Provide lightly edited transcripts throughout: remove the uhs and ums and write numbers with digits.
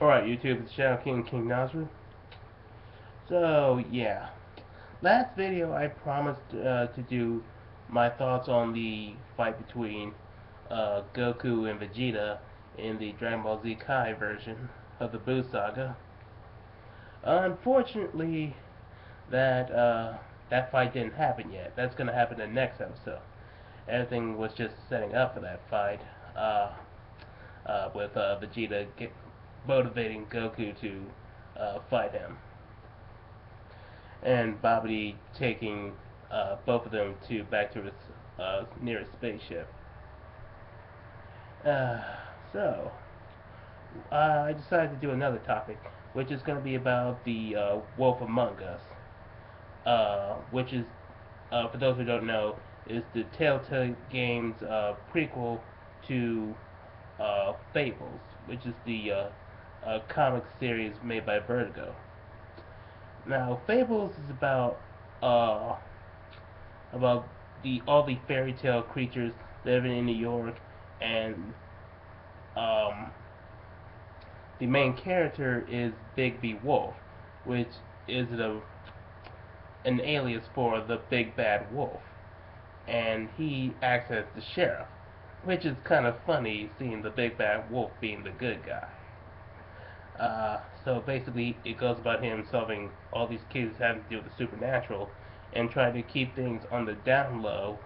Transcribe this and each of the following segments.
Alright, YouTube, it's Shadow King Nasru. So, yeah. Last video I promised to do my thoughts on the fight between Goku and Vegeta in the Dragon Ball Z Kai version of the Buu Saga. Unfortunately, that fight didn't happen yet. That's going to happen in the next episode. Everything was just setting up for that fight with Vegeta motivating Goku to fight him, and Babidi taking both of them back to his nearest spaceship. Uh, so, I decided to do another topic, which is going to be about the Wolf Among Us, which is, for those who don't know, is the Telltale Games prequel to Fables, which is the comic series made by Vertigo. Now, Fables is uh, about the all the fairy tale creatures living in New York, and um, the main character is Bigby Wolf, which is an alias for the Big Bad Wolf, and he acts as the sheriff, which is kind of funny seeing the Big Bad Wolf being the good guy. So basically, it goes about him solving all these cases having to do with the supernatural and trying to keep things on the down low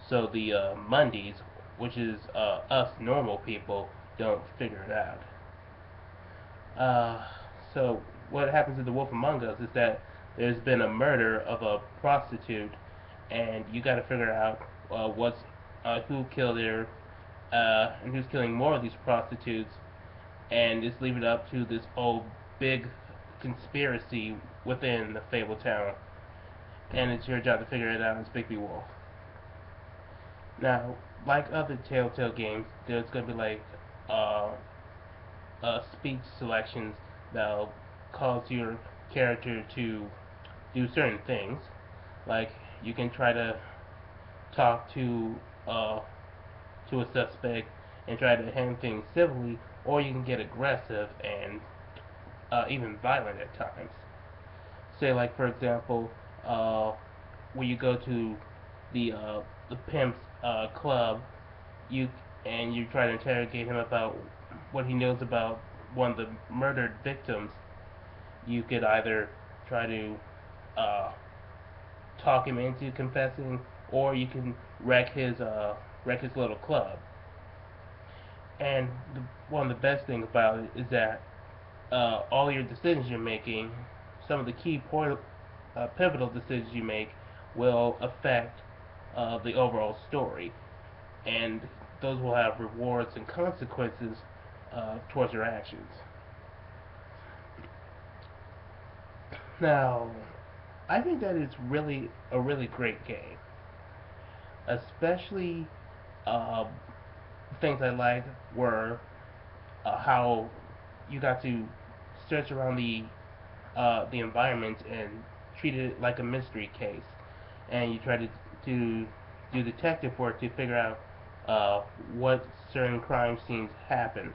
so the Mondays, which is us normal people, don't figure it out. Uh, so what happens in The Wolf Among Us is that there's been a murder of a prostitute, and you got to figure out who killed her, and who's killing more of these prostitutes, and it's leaving it up to this whole big conspiracy within the Fable Town, and it's your job to figure it out as Bigby Wolf. Now, like other Telltale games, there's gonna be like uh, speech selections that'll cause your character to do certain things. Like you can try to talk uh, to a suspect and try to handle things civilly, or you can get aggressive and even violent at times. Say, like for example, uh, when you go to the pimp's club, you and you try to interrogate him about what he knows about one of the murdered victims. You could either try to uh, talk him into confessing, or you can wreck his little club. And one of the best things about it is that all your decisions you're making, some of the pivotal decisions you make, will affect the overall story, and those will have rewards and consequences towards your actions. Now, I think that it's really a really great game, especially uh, things I liked were how you got to search around the environment and treat it like a mystery case, and you try to do detective work to figure out what certain crime scenes happened,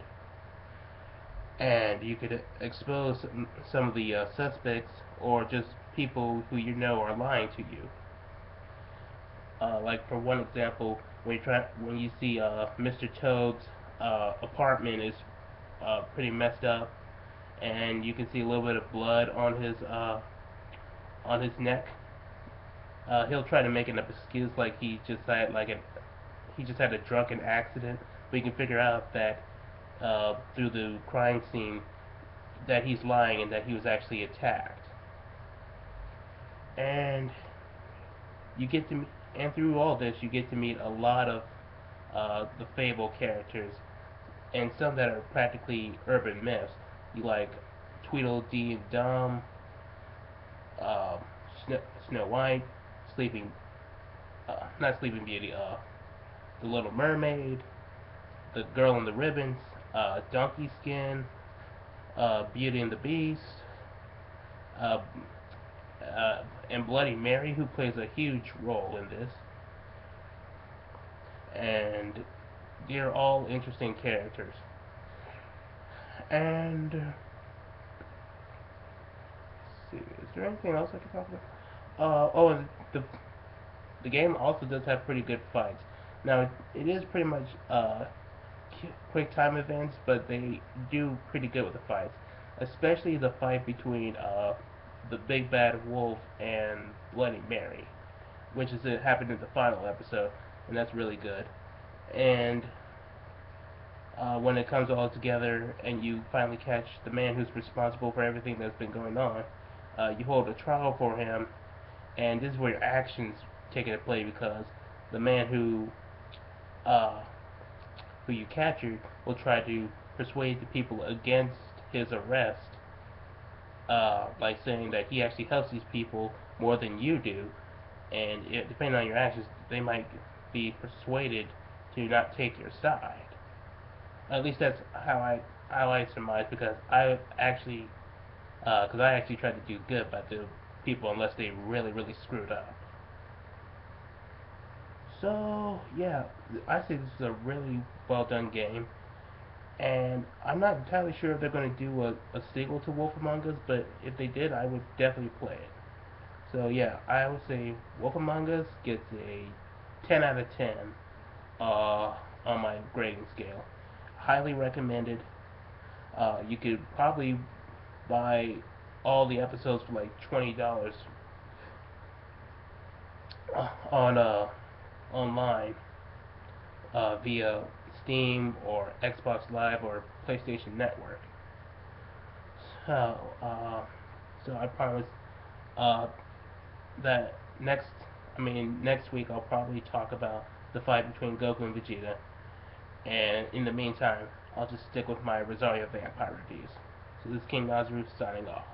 and you could expose some of the suspects or just people who you know are lying to you. Like for one example, when you see Mr. Toad's apartment is pretty messed up, and you can see a little bit of blood on his neck. He'll try to make an excuse like he just had a drunken accident, but you can figure out that through the crime scene that he's lying and that he was actually attacked. And you get to and through all this you get to meet a lot of the Fable characters, and some that are practically urban myths. You like Tweedledee and Dum, uh, Snow White, Sleeping, not Sleeping Beauty, the Little Mermaid, the Girl in the Ribbons, Donkey Skin, Beauty and the Beast, uh, and Bloody Mary, who plays a huge role in this. And they're all interesting characters. And there anything else I can talk about? Oh, and the game also does have pretty good fights. Now it is pretty much quick time events, but they do pretty good with the fights, especially the fight between the big bad wolf and Bloody Mary, which is it happened in the final episode, and that's really good. And when it comes all together and you finally catch the man who's responsible for everything that's been going on, you hold a trial for him, and this is where your actions take into play because the man uh, who you captured will try to persuade the people against his arrest by saying that he actually helps these people more than you do, and depending on your actions, they might be persuaded to not take your side. At least that's how I surmise because I actually tried to do good by the people unless they really screwed up. So yeah, I say this is a really well done game, and I'm not entirely sure if they're going to do a sequel to Wolf Among Us, but if they did, I would definitely play it. So yeah, I would say Wolf Among Us gets a 10 out of 10 on my grading scale. Highly recommended. You could probably buy all the episodes for like $20 on online via Steam or Xbox Live or PlayStation Network. So, so I promise uh, that next week I'll probably talk about the fight between Goku and Vegeta, and in the meantime, I'll just stick with my Rosario Vampire reviews. So this is King Nazareth signing off.